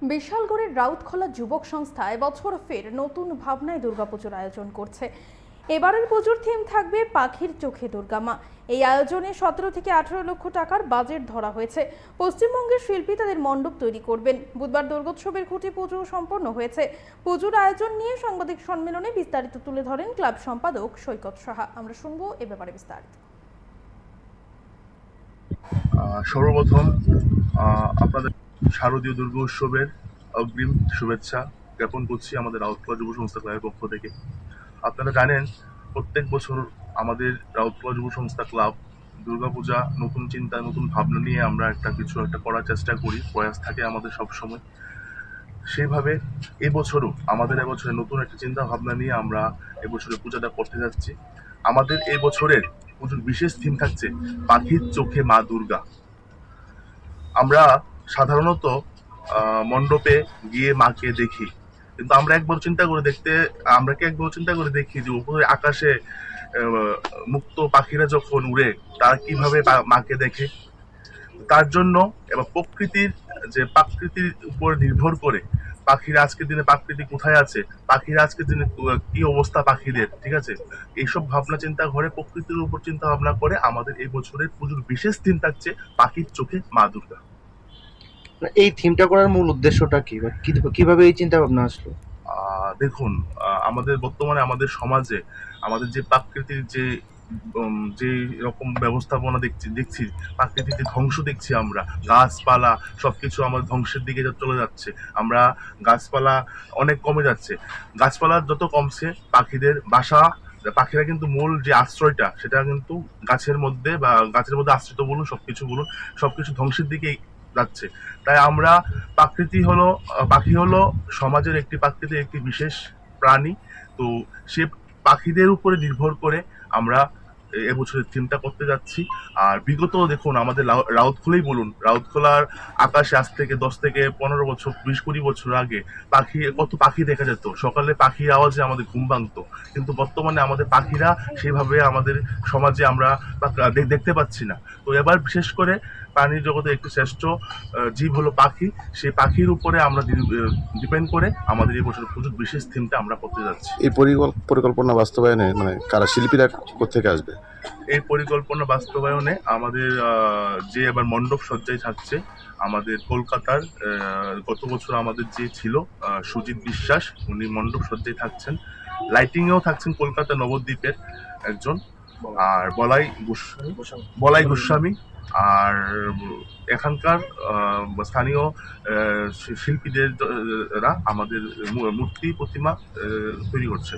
বিশালগড়ের রাউতখোলা যুবক সংস্থা এবছর ফের নতুন ভাবনায় দুর্গাপুজোর আয়োজন করছে। এবারের পুজোর থিম থাকবে পাখির চোখে দুর্গা মা। এই আয়োজনে 17 থেকে 18 লক্ষ টাকার বাজেট ধরা হয়েছে। পশ্চিমবঙ্গের শিল্পী তাদের মণ্ডপ তৈরি করবেন। বুধবার দুর্গোৎসবের খুঁটি পুজো সম্পন্ন হয়েছে। পুজোর আয়োজন নিয়ে সাংবাদিক সম্মেলনে বিস্তারিত তুলে ধরেন ক্লাব সম্পাদক সৈকত সাহা। আমরা শুনবো এ ব্যাপারে বিস্তারিত। সর্বপ্রথম আপনাদের শারদীয় দুর্গা উৎসবের অগ্রিম শুভেচ্ছা জ্ঞাপন করছি আমাদের রাউতখোলা যুব সংস্থা ক্লাবের পক্ষ থেকে। আপনারা জানেন, প্রত্যেক বছর আমাদের রাউতখোলা যুব সংস্থা ক্লাব দুর্গাপূজা নতুন চিন্তা নতুন ভাবনা নিয়ে আমরা একটা করার চেষ্টা করি, প্রয়াস থাকে আমাদের সব সময়। সেইভাবে এবছরে নতুন একটা চিন্তা ভাবনা নিয়ে আমরা এবছরে পূজাটা করতে যাচ্ছি। আমাদের এই বছরের পুজোর বিশেষ থিম থাকছে পাখির চোখে মা দুর্গা। আমরা সাধারণত মণ্ডপে গিয়ে মাকে দেখি, কিন্তু আমরা কি একবার চিন্তা করে দেখি যে উপরে আকাশে মুক্ত পাখিরা যখন উড়ে তারা কিভাবে মাকে দেখে। তার জন্য এবার প্রাকৃতির উপর নির্ভর করে পাখিরা আজকের দিনে প্রকৃতি কোথায় আছে, পাখিরা আজকের দিনে কি অবস্থা পাখিদের, ঠিক আছে, এইসব ভাবনা চিন্তা করে প্রকৃতির উপর চিন্তা ভাবনা করে আমাদের এই বছরের পুজোর বিশেষ থিম থাকছে পাখির চোখে মা দুর্গা। এই থিমটা করার মূল উদ্দেশ্যটা কি বা কিভাবে এই চিন্তা ভাবনা আসলো? দেখুন, বর্তমানে আমাদের সমাজে আমাদের যে প্রাকৃতির যে রকম ব্যবস্থাপনা দেখছি, প্রাকৃতিক যে ধ্বংস দেখছি, আমরা গাছপালা সবকিছু আমাদের ধ্বংসের দিকে চলে যাচ্ছে। আমরা গাছপালা অনেক কমে যাচ্ছে। গাছপালা যত কমছে পাখিদের বাসা, পাখিরা কিন্তু মূল যে আশ্রয়টা সেটা কিন্তু গাছের মধ্যে আশ্রিত বলুন, সবকিছু ধ্বংসের দিকে যাচ্ছে। তাই আমরা পাখি হলো সমাজের প্রাকৃতিক একটি বিশেষ প্রাণী। তো সে পাখিদের উপরে নির্ভর করে আমরা এবছরের থিমটা করতে যাচ্ছি। আর বিগত দেখুন, আমাদের রাউতখোলার আকাশে আজ থেকে 10 থেকে 15 বছর, 20-20 বছর আগে কত পাখি দেখা যেত। সকালে পাখির আওয়াজে আমাদের ঘুম ভাঙতো, কিন্তু বর্তমানে আমাদের পাখিরা সেভাবে আমাদের সমাজে আমরা দেখতে পাচ্ছি না। তো এবার বিশেষ করে প্রাণী জগতে একটি শ্রেষ্ঠ জীব হলো পাখি। সেই পাখির উপরে আমরা ডিপেন্ড করে আমাদের এই বছর পুজোর বিশেষ থিমটা আমরা করতে যাচ্ছি। এই পরিকল্পনা বাস্তবায়নে কারা শিল্পীরা কোত্থেকে আসবে? এই পরিকল্পনা বাস্তবায়নে আমাদের যে এবার মণ্ডপ সজ্জায় থাকছে, আমাদের কলকাতার গত বছর আমাদের যে ছিল সুজিত বিশ্বাস, উনি মণ্ডপ সজ্জায় থাকছেন। লাইটিংয়েও থাকছেন কলকাতা নবদ্বীপের একজন, আর বলাই গোস্বামী, আর এখানকার স্থানীয় শিল্পীদের আমাদের মূর্তি প্রতিমা তৈরি করছে।